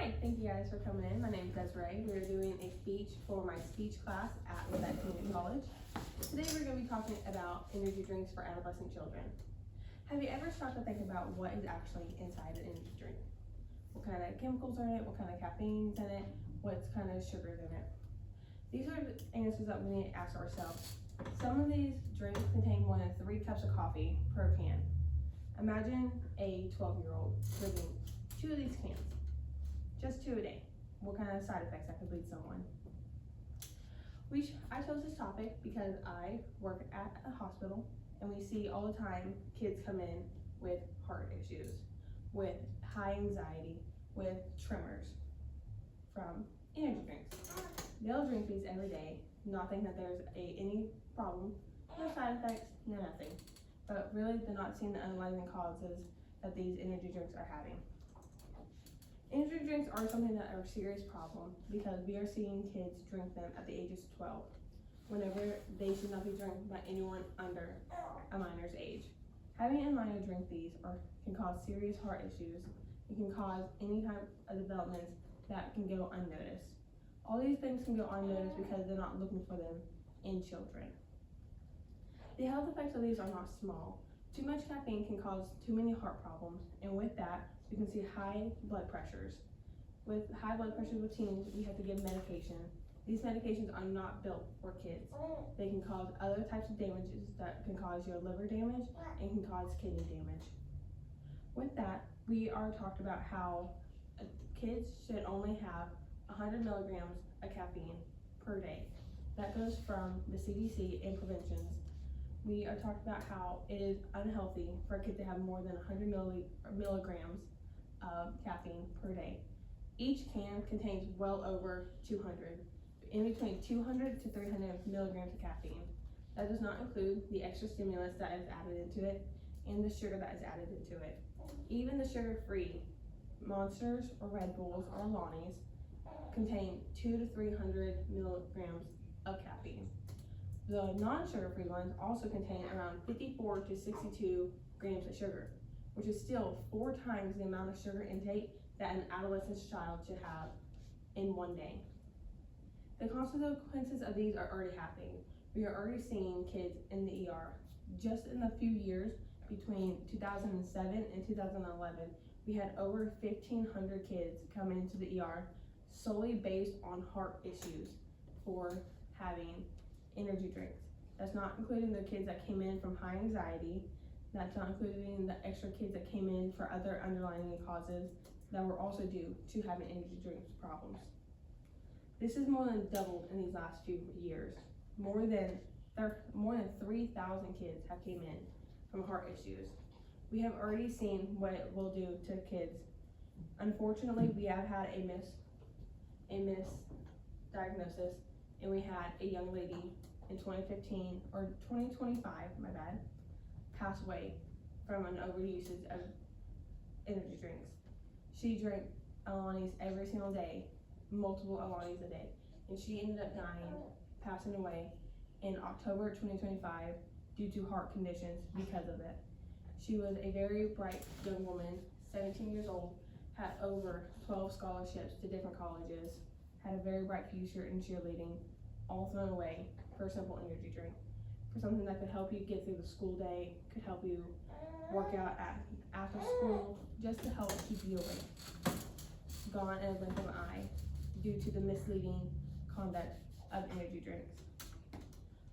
Hi, thank you guys for coming in. My name is Desiree. We're doing a speech for my speech class at Levette Community College. Today we're going to be talking about energy drinks for adolescent children. Have you ever stopped to think about what is actually inside an energy drink? What kind of chemicals are in it? What kind of caffeine is in it? What kind of sugars in it? These are the answers that we need to ask ourselves. Some of these drinks contain more than 3 cups of coffee per can. Imagine a 12-year-old drinking 2 of these cans. Just 2 a day. What kind of side effects that could lead someone? I chose this topic because I work at a hospital and we see all the time kids come in with heart issues, with high anxiety, with tremors from energy drinks. They'll drink these every day, not thinking that there's any problem, no side effects, no nothing. But really they're not seeing the underlying causes that these energy drinks are having. Energy drinks are something that are a serious problem because we are seeing kids drink them at the ages of 12, whenever they should not be drank by anyone under a minor's age. Having a minor drink these can cause serious heart issues. It can cause any type of developments that can go unnoticed. All these things can go unnoticed because they're not looking for them in children. The health effects of these are not small. Too much caffeine can cause too many heart problems, and with that, we can see high blood pressures. With high blood pressures with teens, we have to give medication. These medications are not built for kids. They can cause other types of damages that can cause your liver damage and can cause kidney damage. With that, we are talked about how kids should only have 100 milligrams of caffeine per day. That goes from the CDC and preventions. We are talking about how it is unhealthy for a kid to have more than 100 milligrams of caffeine per day. Each can contains well over 200, in between 200 to 300 milligrams of caffeine. That does not include the extra stimulus that is added into it and the sugar that is added into it. Even the sugar-free Monsters or Red Bulls or Lonnies contain 200 to 300 milligrams of caffeine. The non-sugar-free ones also contain around 54 to 62 grams of sugar, which is still 4 times the amount of sugar intake that an adolescent child should have in one day. The consequences of these are already happening. We are already seeing kids in the ER. Just in a few years, between 2007 and 2011, we had over 1,500 kids come into the ER solely based on heart issues for having energy drinks. That's not including the kids that came in from high anxiety. That's not including the extra kids that came in for other underlying causes that were also due to having energy drink problems. This is more than doubled in these last few years. More than 3,000 kids have came in from heart issues. We have already seen what it will do to kids. Unfortunately, we have had a misdiagnosis, and we had a young lady in 2015 or 2025, my bad, pass away from an overusage of energy drinks. She drank Alani's every single day, multiple Alani's a day, and she ended up dying, passing away in October 2025 due to heart conditions because of it. She was a very bright young woman, 17 years old, had over 12 scholarships to different colleges, had a very bright future in cheerleading, all thrown away for a simple energy drink, for something that could help you get through the school day, could help you work out after school, just to help keep you awake. Gone in a blink of an eye due to the misleading conduct of energy drinks.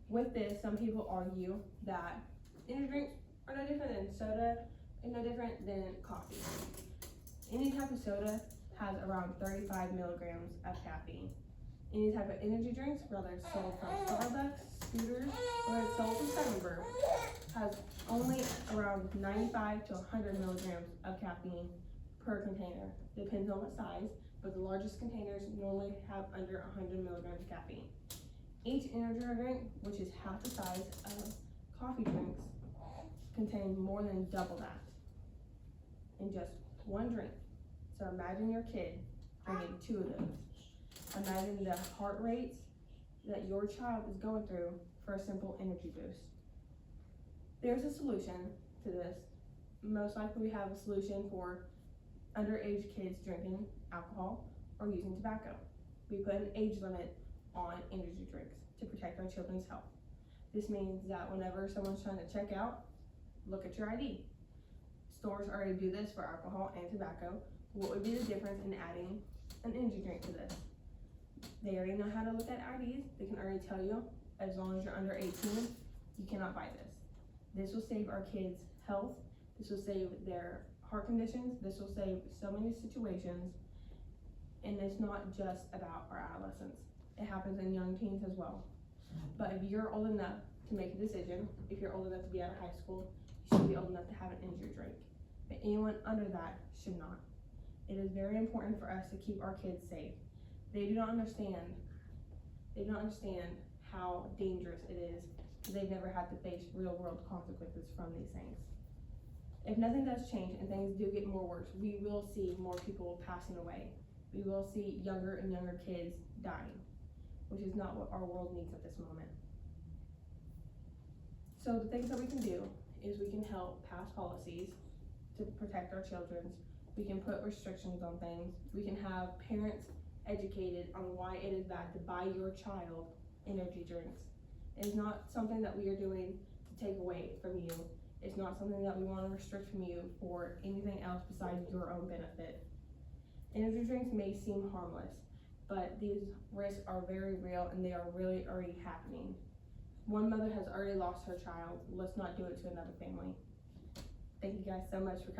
With this, some people argue that energy drinks are no different than soda and no different than coffee. Any type of soda has around 35 milligrams of caffeine. Any type of energy drinks, whether it's sold from Starbucks, Scooters, or it's sold from Seven Bird, has only around 95 to 100 milligrams of caffeine per container. Depends on what size, but the largest containers normally have under 100 milligrams of caffeine. Each energy drink, which is half the size of coffee drinks, contain more than double that in just one drink. So imagine your kid drinking 2 of those. Imagine the heart rates that your child is going through for a simple energy boost. There's a solution to this. Most likely we have a solution for underage kids drinking alcohol or using tobacco. We put an age limit on energy drinks to protect our children's health. This means that whenever someone's trying to check out, look at your ID. Stores already do this for alcohol and tobacco. What would be the difference in adding an energy drink to this? They already know how to look at IDs. They can already tell you, as long as you're under 18, you cannot buy this. This will save our kids' health. This will save their heart conditions. This will save so many situations. And it's not just about our adolescents. It happens in young teens as well. But if you're old enough to make a decision, if you're old enough to be out of high school, you should be old enough to have an energy drink. But anyone under that should not. It is very important for us to keep our kids safe. They do not understand how dangerous it is, because they've never had to face real world consequences from these things. If nothing does change and things do get more worse, we will see more people passing away. We will see younger and younger kids dying, which is not what our world needs at this moment. So the things that we can do is we can help pass policies to protect our children. We can put restrictions on things. We can have parents educated on why it is bad to buy your child energy drinks. It is not something that we are doing to take away from you. It's not something that we want to restrict from you for anything else besides your own benefit. Energy drinks may seem harmless, but these risks are very real and they are really already happening. One mother has already lost her child. Let's not do it to another family. Thank you guys so much for coming.